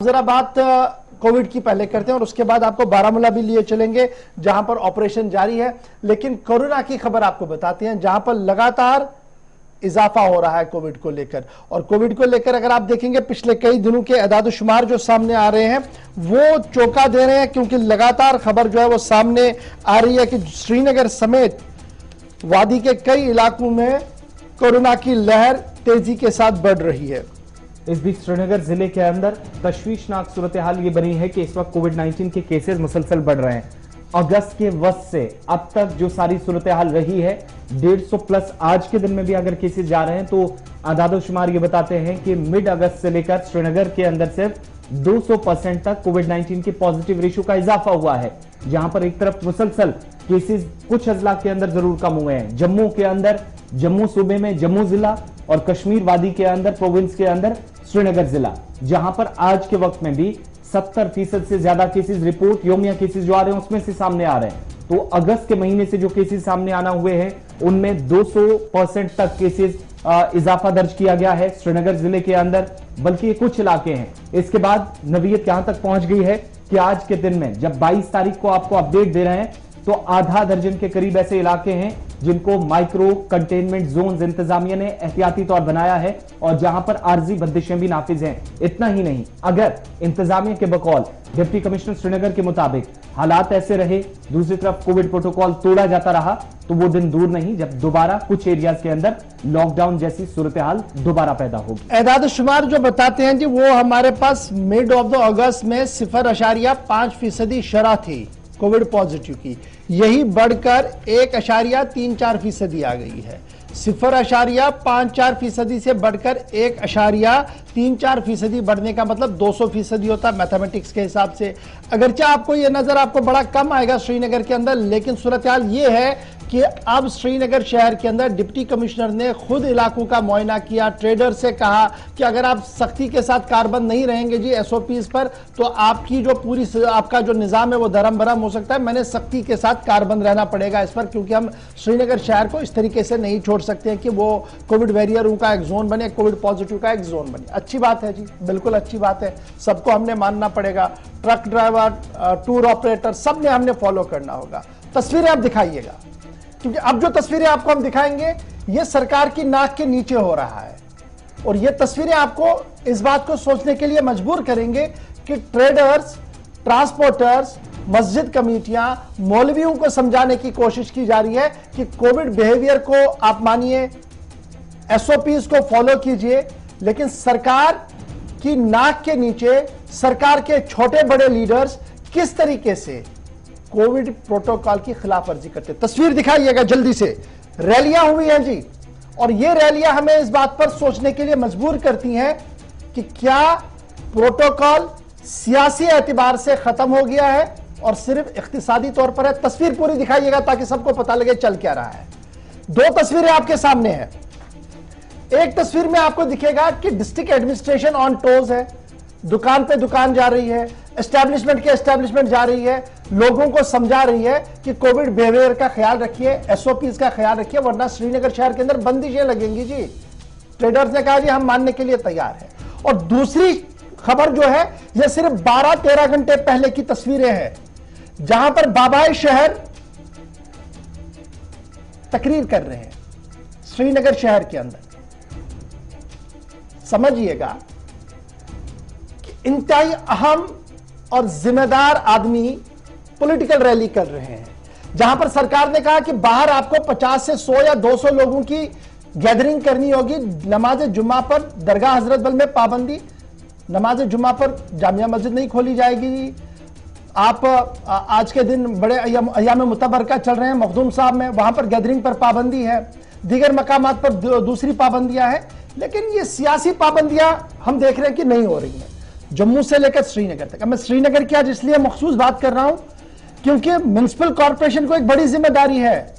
जरा बात कोविड की पहले करते हैं और उसके बाद आपको बारामूला भी लिए चलेंगे जहां पर ऑपरेशन जारी है। लेकिन कोरोना की खबर आपको बताते हैं जहां पर लगातार इजाफा हो रहा है कोविड को लेकर। और कोविड को लेकर अगर आप देखेंगे पिछले कई दिनों के अदाद-ओ-शुमार जो सामने आ रहे हैं वो चौंका दे रहे हैं, क्योंकि लगातार खबर जो है वो सामने आ रही है कि श्रीनगर समेत वादी के कई इलाकों में कोरोना की लहर तेजी के साथ बढ़ रही है। इस बीच श्रीनगर जिले के अंदर तशवीशनाक सूरत हाल ये बनी है कि इस वक्त कोविड-19 के केसेस मुसलसल बढ़ रहे हैं। अगस्त के वक्त से अब तक जो सारी सूरत हाल रही है 150 प्लस आज के दिन में भी अगर केसेस जा रहे हैं तो आदादो-शुमार ये बताते हैं कि मिड अगस्त से लेकर श्रीनगर के अंदर सिर्फ 200% तक कोविड-19 के पॉजिटिव रेशियो का इजाफा हुआ है। जहां पर एक तरफ मुसलसल केसेस कुछ अजला के अंदर जरूर कम हुए हैं। जम्मू के अंदर, जम्मू सूबे में जम्मू जिला और कश्मीर वादी के अंदर, प्रोविंस के अंदर श्रीनगर जिला, जहां पर आज के वक्त में भी 70% से ज्यादा केसेस रिपोर्ट योमिया केसेस जो आ रहे हैं उसमें से सामने आ रहे हैं। तो अगस्त के महीने से जो केसेस सामने आना हुए हैं उनमें 200% तक केसेस इजाफा दर्ज किया गया है श्रीनगर जिले के अंदर, बल्कि ये कुछ इलाके हैं। इसके बाद नवीयत यहां तक पहुंच गई है कि आज के दिन में जब 22 तारीख को आपको अपडेट दे रहे हैं तो आधा दर्जन के करीब ऐसे इलाके हैं जिनको माइक्रो कंटेनमेंट जोन्स इंतजामिया ने एहतियाती तौर बनाया है और जहां पर आर्जी बंदिशें भी नाफिज हैं। इतना ही नहीं, अगर इंतजामिया के बकौल डिप्टी कमिश्नर श्रीनगर के मुताबिक हालात ऐसे रहे, दूसरी तरफ कोविड प्रोटोकॉल तोड़ा जाता रहा, तो वो दिन दूर नहीं जब दोबारा कुछ एरियाज के अंदर लॉकडाउन जैसी सूरत हाल दोबारा पैदा होगी। एदाद-ओ-शुमार जो बताते हैं जी वो हमारे पास मिड ऑफ द अगस्त में 0.5% शरह थी कोविड पॉजिटिव की, यही बढ़कर 1.34% आ गई है। 0.54% से बढ़कर 1.34% बढ़ने का मतलब 200% होता है मैथमेटिक्स के हिसाब से। अगरचे आपको ये नजर आपको बड़ा कम आएगा श्रीनगर के अंदर, लेकिन सूरत हाल ये है कि अब श्रीनगर शहर के अंदर डिप्टी कमिश्नर ने खुद इलाकों का मुआयना किया, ट्रेडर से कहा कि अगर आप सख्ती के साथ कारबंद नहीं रहेंगे जी एसओपीज पर तो आपकी जो पूरी आपका जो निजाम है वो धर्म भरम हो सकता है। मैंने सख्ती के साथ कारबंद रहना पड़ेगा इस पर, क्योंकि हम श्रीनगर शहर को इस तरीके से नहीं छोड़ सकते हैं कि वो कोविड वैरियरों का एक जोन बने, कोविड पॉजिटिव का एक जोन बने। अच्छी बात है जी, बिल्कुल अच्छी बात है, सबको हमने मानना पड़ेगा। ट्रक ड्राइवर, टूर ऑपरेटर, सब ने हमने फॉलो करना होगा। तस्वीरें आप दिखाइएगा, क्योंकि अब जो तस्वीरें आपको हम दिखाएंगे ये सरकार की नाक के नीचे हो रहा है और ये तस्वीरें आपको इस बात को सोचने के लिए मजबूर करेंगे कि ट्रेडर्स, ट्रांसपोर्टर्स, मस्जिद कमेटियां, मौलवियों को समझाने की कोशिश की जा रही है कि कोविड बिहेवियर को आप मानिए, एसओपीज को फॉलो कीजिए, लेकिन सरकार की नाक के नीचे सरकार के छोटे बड़े लीडर्स किस तरीके से कोविड प्रोटोकॉल की खिलाफवर्जी करते। तस्वीर दिखाइएगा जल्दी से। रैलियां हुई हैं जी, और ये रैलियां हमें इस बात पर सोचने के लिए मजबूर करती हैं कि क्या प्रोटोकॉल सियासी एतबार से खत्म हो गया है और सिर्फ इख्तिसादी तौर पर है। तस्वीर पूरी दिखाइएगा ताकि सबको पता लगे चल क्या रहा है। दो तस्वीरें आपके सामने हैं। एक तस्वीर में आपको दिखेगा कि डिस्ट्रिक्ट एडमिनिस्ट्रेशन ऑन टोज है, दुकान पे दुकान जा रही है, एस्टैब्लिशमेंट के एस्टैब्लिशमेंट जा रही है, लोगों को समझा रही है कि कोविड बिहेवियर का ख्याल रखिए, एसओपीज का ख्याल रखिए, वरना श्रीनगर शहर के अंदर बंदिशें लगेंगी जी। ट्रेडर्स ने कहा जी हम मानने के लिए तैयार है। और दूसरी खबर जो है यह सिर्फ 12-13 घंटे पहले की तस्वीरें हैं, जहां पर बाबाए शहर तकरीर कर रहे हैं श्रीनगर शहर के अंदर। समझिएगा कि इंतहाई अहम और जिम्मेदार आदमी पॉलिटिकल रैली कर रहे हैं, जहां पर सरकार ने कहा कि बाहर आपको 50 से 100 या 200 लोगों की गैदरिंग करनी होगी। नमाज जुम्मा पर दरगाह हजरत बल में पाबंदी, नमाज जुम्मा पर जामिया मस्जिद नहीं खोली जाएगी। आप आज के दिन बड़े अयाम मुतबरका चल रहे हैं मखदूम साहब में, वहां पर गैदरिंग पर पाबंदी है, दीगर मकामात पर दूसरी पाबंदियां हैं। लेकिन ये सियासी पाबंदियां हम देख रहे हैं कि नहीं हो रही हैं जम्मू से लेकर श्रीनगर तक। मैं श्रीनगर की आज इसलिए मखसूस बात कर रहा हूं क्योंकि म्युनिसिपल कॉर्पोरेशन को एक बड़ी जिम्मेदारी है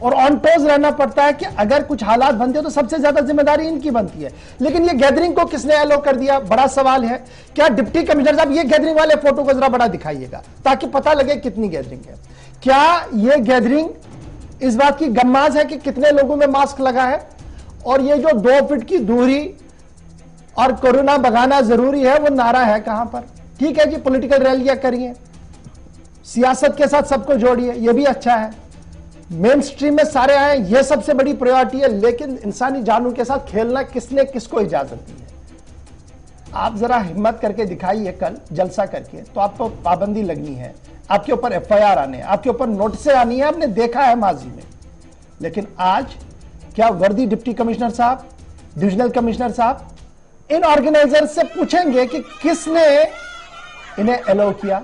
और ऑन टोज रहना पड़ता है कि अगर कुछ हालात बनते हो तो सबसे ज्यादा जिम्मेदारी इनकी बनती है। लेकिन ये गैदरिंग को किसने अलो कर दिया, बड़ा सवाल है। क्या डिप्टी कमिश्नर साहब ये गैदरिंग वाले फोटो को जरा बड़ा दिखाइएगा ताकि पता लगे कितनी गैदरिंग है। क्या ये गैदरिंग इस बात की गम्माज है कि कितने लोगों में मास्क लगा है, और ये जो 2 फीट की दूरी और कोरोना भगाना जरूरी है, वो नारा है कहां पर? ठीक है जी, पॉलिटिकल रैलियां करिए, सियासत के साथ सबको जोड़िए, ये भी अच्छा है, मेन स्ट्रीम में सारे आए, ये सबसे बड़ी प्रायोरिटी है, लेकिन इंसानी जानों के साथ खेलना किसने किसको इजाजत दी है? आप जरा हिम्मत करके दिखाइए कल जलसा करके, तो आपको पाबंदी लगनी है, आपके ऊपर एफआईआर आने, आपके ऊपर नोटिस आनी है, आपने देखा है माजी में। लेकिन आज क्या वर्दी डिप्टी कमिश्नर साहब, डिविजनल कमिश्नर साहब इन ऑर्गेनाइजर से पूछेंगे कि किसने इन्हें अलाउ किया,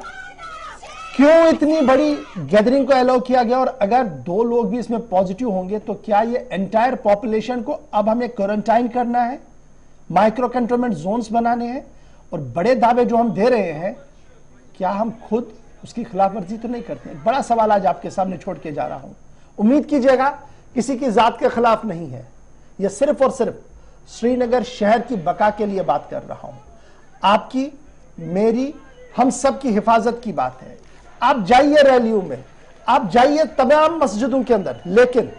क्यों इतनी बड़ी गैदरिंग को अलाउ किया गया, और अगर 2 लोग भी इसमें पॉजिटिव होंगे तो क्या ये एंटायर पॉपुलेशन को अब हमें क्वारंटाइन करना है, माइक्रो कंट्रोलमेंट जोन्स बनाने हैं? और बड़े दावे जो हम दे रहे हैं, क्या हम खुद उसकी खिलाफवर्जी तो नहीं करते? बड़ा सवाल आज आपके सामने छोड़ के जा रहा हूं। उम्मीद कीजिएगा किसी की जात के खिलाफ नहीं है, यह सिर्फ और सिर्फ श्रीनगर शहर की बका के लिए बात कर रहा हूं। आपकी, मेरी, हम सब की हिफाजत की बात है। आप जाइए रैलियों में, आप जाइए तमाम मस्जिदों के अंदर, लेकिन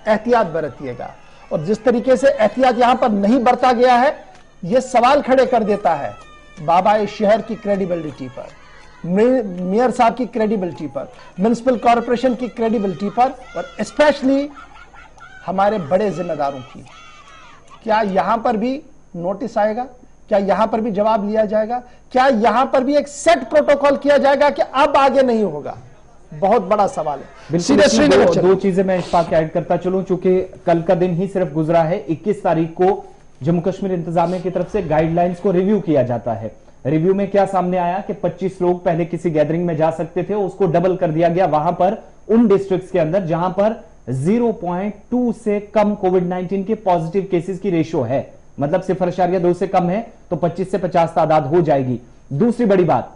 एहतियात बरतिएगा। और जिस तरीके से एहतियात यहां पर नहीं बरता गया है, यह सवाल खड़े कर देता है बाबा इस शहर की क्रेडिबिलिटी पर, मेयर साहब की क्रेडिबिलिटी पर, म्युनिसिपल कॉर्पोरेशन की क्रेडिबिलिटी पर, और स्पेशली हमारे बड़े जिम्मेदारों की। क्या यहां पर भी नोटिस आएगा? क्या यहां पर भी जवाब लिया जाएगा? क्या यहां पर भी एक सेट प्रोटोकॉल किया जाएगा कि अब आगे नहीं होगा? बहुत बड़ा सवाल है। दो चीजें मैं इस बात ऐड करता चलूं, चूंकि कल का दिन ही सिर्फ गुजरा है। 21 तारीख को जम्मू कश्मीर इंतजामिया की तरफ से गाइडलाइंस को रिव्यू किया जाता है। रिव्यू में क्या सामने आया कि 25 लोग पहले किसी गैदरिंग में जा सकते थे, उसको डबल कर दिया गया वहां पर उन डिस्ट्रिक्ट्स के अंदर जहां पर 0.2 से कम कोविड-19 के पॉजिटिव केसेस की रेशियो है, मतलब 0.2 से कम है तो 25 से 50 तादाद हो जाएगी। दूसरी बड़ी बात,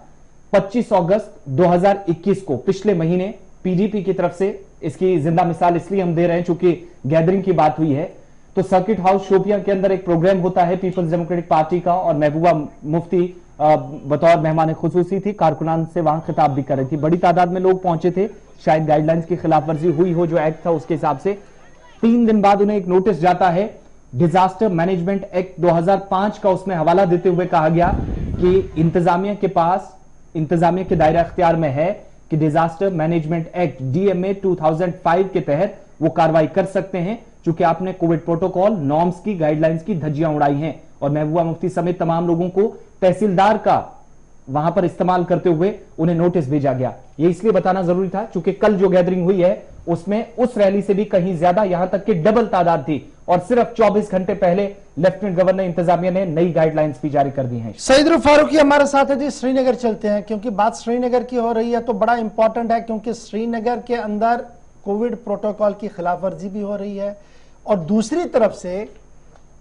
25 अगस्त 2021 को पिछले महीने पीडीपी की तरफ से, इसकी जिंदा मिसाल इसलिए हम दे रहे हैं चूंकि गैदरिंग की बात हुई है, तो सर्किट हाउस शोपियां के अंदर एक प्रोग्राम होता है पीपल्स डेमोक्रेटिक पार्टी का, और महबूबा मुफ्ती बतौर मेहमान खुसूसी थी, कारकुनान से वहां खिताब भी कर रही थी। बड़ी तादाद में लोग पहुंचे थे, शायद गाइडलाइंस की खिलाफवर्जी हुई हो, जो एक्ट था उसके हिसाब से। 3 दिन बाद उन्हें एक नोटिस जाता है, डिजास्टर मैनेजमेंट एक्ट 2005 का, उसमें हवाला देते हुए कहा गया कि इंतजामिया के पास, इंतजामिया के दायरा अख्तियार में है कि डिजास्टर मैनेजमेंट एक्ट डीएमए 2005 के तहत वो कार्रवाई कर सकते हैं, चूंकि आपने कोविड प्रोटोकॉल, नॉर्म्स की, गाइडलाइंस की धज्जियां उड़ाई हैं। और महबूबा मुफ्ती समेत तमाम लोगों को तहसीलदार का वहां पर इस्तेमाल करते हुए उन्हें नोटिस भेजा गया। ये इसलिए बताना जरूरी था क्योंकि कल जो गैदरिंग हुई है उसमें उस रैली से भी कहीं ज्यादा, यहां तक कि डबल तादाद थी, और सिर्फ 24 घंटे पहले लेफ्टिनेंट गवर्नर इंतजामिया ने नई गाइडलाइंस भी जारी कर दी हैं। सईद फारूकी हमारे साथ है जी। श्रीनगर चलते हैं, क्योंकि बात श्रीनगर की हो रही है तो बड़ा इंपॉर्टेंट है, क्योंकि श्रीनगर के अंदर कोविड प्रोटोकॉल की खिलाफवर्जी भी हो रही है, और दूसरी तरफ से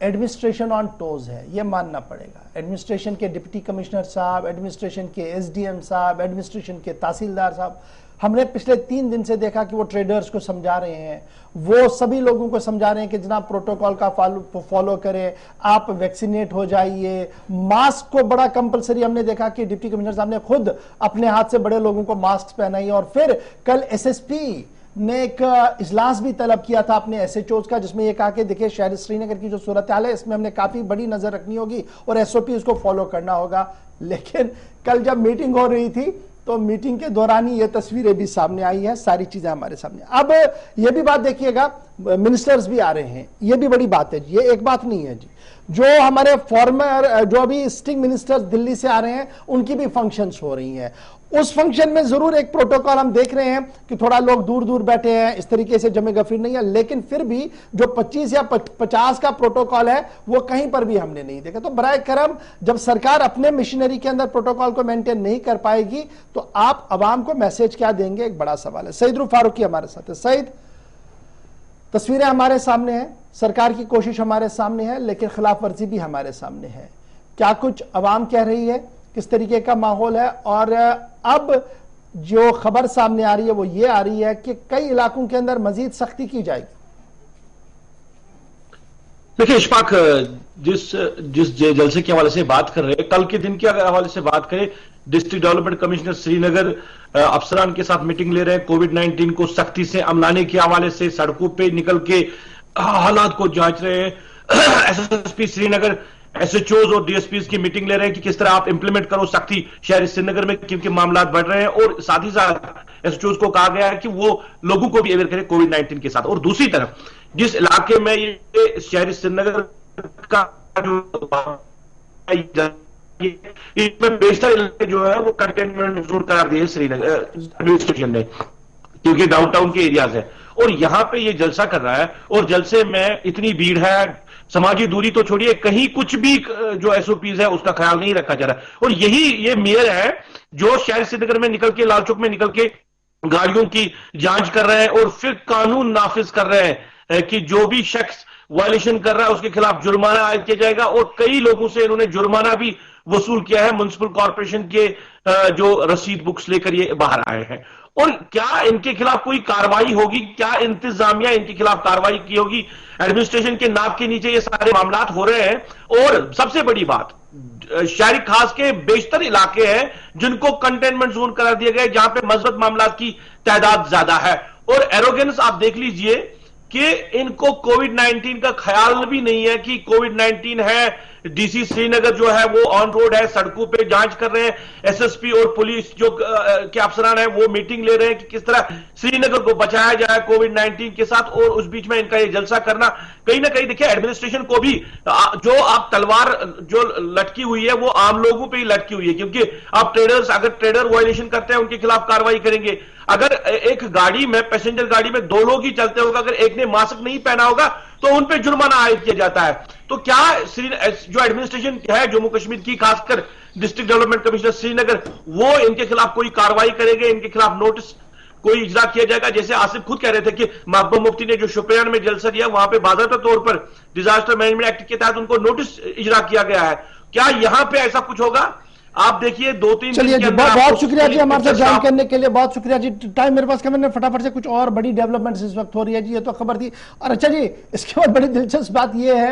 एडमिनिस्ट्रेशन ऑन टोज है, यह मानना पड़ेगा। एडमिनिस्ट्रेशन के डिप्टी कमिश्नर साहब, एडमिनिस्ट्रेशन के एसडीएम साहब, एडमिनिस्ट्रेशन के तहसीलदार साहब, हमने पिछले 3 दिन से देखा कि वो ट्रेडर्स को समझा रहे हैं, वो सभी लोगों को समझा रहे हैं कि जनाब प्रोटोकॉल का फॉलो करें, आप वैक्सीनेट हो जाइए, मास्क को बड़ा कंपलसरी। हमने देखा कि डिप्टी कमिश्नर साहब ने खुद अपने हाथ से बड़े लोगों को मास्क पहनाई, और फिर कल एसएसपी ने एक इजलास भी तलब किया था अपने एसएचओज का, जिसमें यह कहा कि देखिए शहर श्रीनगर की जो सूरत हाल है इसमें हमने काफी बड़ी नजर रखनी होगी और एसओपी उसको फॉलो करना होगा। लेकिन कल जब मीटिंग हो रही थी तो मीटिंग के दौरान ही ये तस्वीरें भी सामने आई है, सारी चीजें हमारे सामने। अब ये भी बात देखिएगा, मिनिस्टर्स भी आ रहे हैं, ये भी बड़ी बात है, ये एक बात नहीं है जी। जो हमारे फॉर्मर, जो अभी सिटिंग मिनिस्टर्स दिल्ली से आ रहे हैं, उनकी भी फंक्शंस हो रही हैं। उस फंक्शन में जरूर एक प्रोटोकॉल हम देख रहे हैं कि थोड़ा लोग दूर दूर बैठे हैं, इस तरीके से जमे गफिर नहीं है, लेकिन फिर भी जो 25 या 50 का प्रोटोकॉल है वो कहीं पर भी हमने नहीं देखा। तो बराए करम, जब सरकार अपने मिशनरी के अंदर प्रोटोकॉल को मेंटेन नहीं कर पाएगी तो आप अवाम को मैसेज क्या देंगे, एक बड़ा सवाल है। सईद फारूकी हमारे साथ है। सईद, तस्वीरें हमारे सामने हैं, सरकार की कोशिश हमारे सामने है, लेकिन खिलाफ वर्जी भी हमारे सामने है। क्या कुछ अवाम कह रही है, किस तरीके का माहौल है, और अब जो खबर सामने आ रही है वो ये आ रही है कि कई इलाकों के अंदर मजीद सख्ती की जाएगी। देखिए इशफाक, जिस जलसे के हवाले से बात कर रहे हैं, कल के दिन के अगर हवाले से बात करें, डिस्ट्रिक्ट डेवलपमेंट कमिश्नर श्रीनगर अफसरान के साथ मीटिंग ले रहे हैं, कोविड-19 को सख्ती से अमलाने के हवाले से सड़कों पे निकल के हालात को जांच रहे हैं। एसएसपी श्रीनगर एसएचओज और डीएसपीज की मीटिंग ले रहे हैं कि किस तरह आप इंप्लीमेंट करो सख्ती शहर श्रीनगर में, क्योंकि मामला बढ़ रहे हैं। और साथ ही साथ एसएचओज को कहा गया है कि वो लोगों को भी अवेयर करें कोविड-19 के साथ। और दूसरी तरफ जिस इलाके में ये शहर श्रीनगर का जो इसमें बेशतर इलाके जो है वो कंटेनमेंट जोन करार दिए श्रीनगर एडमिनिस्ट्रेशन ने, क्योंकि डाउनटाउन के एरियाज है और यहां पे ये जलसा कर रहा है। और जलसे में इतनी भीड़ है, समाजी दूरी तो छोड़िए, कहीं कुछ भी जो एसओपीज है उसका ख्याल नहीं रखा जा रहा। और यही ये मेयर है जो शहर श्रीनगर में निकल के, लाल चौक में निकल के गाड़ियों की जांच कर रहे हैं और फिर कानून नाफिज कर रहे हैं कि जो भी शख्स वायलेशन कर रहा है उसके खिलाफ जुर्माना आयद किया जाएगा। और कई लोगों से इन्होंने जुर्माना भी वसूल किया है, म्युनिसिपल कॉर्पोरेशन के जो रसीद बुक्स लेकर ये बाहर आए हैं। और क्या इनके खिलाफ कोई कार्रवाई होगी? क्या इंतजामिया इनके खिलाफ कार्रवाई की होगी? एडमिनिस्ट्रेशन के नाक के नीचे ये सारे मामला हो रहे हैं। और सबसे बड़ी बात, शहरी खास के बेशतर इलाके हैं जिनको कंटेनमेंट जोन करार दिया गया है, जहां पे मजबूत मामला की तादाद ज्यादा है। और एरोगेंस आप देख लीजिए कि इनको कोविड-19 का ख्याल भी नहीं है कि कोविड-19 है। डीसी श्रीनगर जो है वो ऑन रोड है, सड़कों पे जांच कर रहे हैं। एसएसपी और पुलिस जो के अफसरान है वो मीटिंग ले रहे हैं कि किस तरह श्रीनगर को बचाया जाए कोविड-19 के साथ। और उस बीच में इनका ये जलसा करना कहीं ना कहीं, देखिए एडमिनिस्ट्रेशन को भी जो आप तलवार जो लटकी हुई है वो आम लोगों पर ही लटकी हुई है, क्योंकि आप ट्रेडर्स, अगर ट्रेडर वायलेशन करते हैं उनके खिलाफ कार्रवाई करेंगे। अगर एक गाड़ी में, पैसेंजर गाड़ी में 2 लोग ही चलते होगा, अगर एक ने मास्क नहीं पहना होगा तो उन पे जुर्माना आयद किया जाता है। तो क्या जो एडमिनिस्ट्रेशन है जम्मू कश्मीर की, खासकर डिस्ट्रिक्ट डेवलपमेंट कमिश्नर श्रीनगर, वो इनके खिलाफ कोई कार्रवाई करेंगे? इनके खिलाफ नोटिस कोई इजरा किया जाएगा? जैसे आसिफ खुद कह रहे थे कि महबूब मुफ्ती ने जो शोपियान में जलसा दिया वहां पे बाकायदा तौर पर डिजास्टर मैनेजमेंट एक्ट के तहत उनको नोटिस इजरा किया गया है। क्या यहां पे ऐसा कुछ होगा? आप देखिए 2-3 चलिए जी, बहुत शुक्रिया जी हमारे साथ ज्वाइन करने के लिए, बहुत शुक्रिया जी। टाइम मेरे पास कम है, फटाफट से कुछ और बड़ी डेवलपमेंट्स इस वक्त हो रही है जी, ये तो खबर थी। और अच्छा जी, इसके बाद बड़ी दिलचस्प बात ये है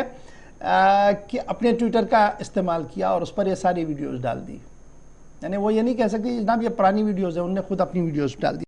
कि अपने ट्विटर का इस्तेमाल किया और उस पर ये सारी वीडियोस डाल दी। यानी वो ये नहीं कह सकती जनाब ये पुरानी वीडियोस है, उनने खुद अपनी वीडियोस डाल दी।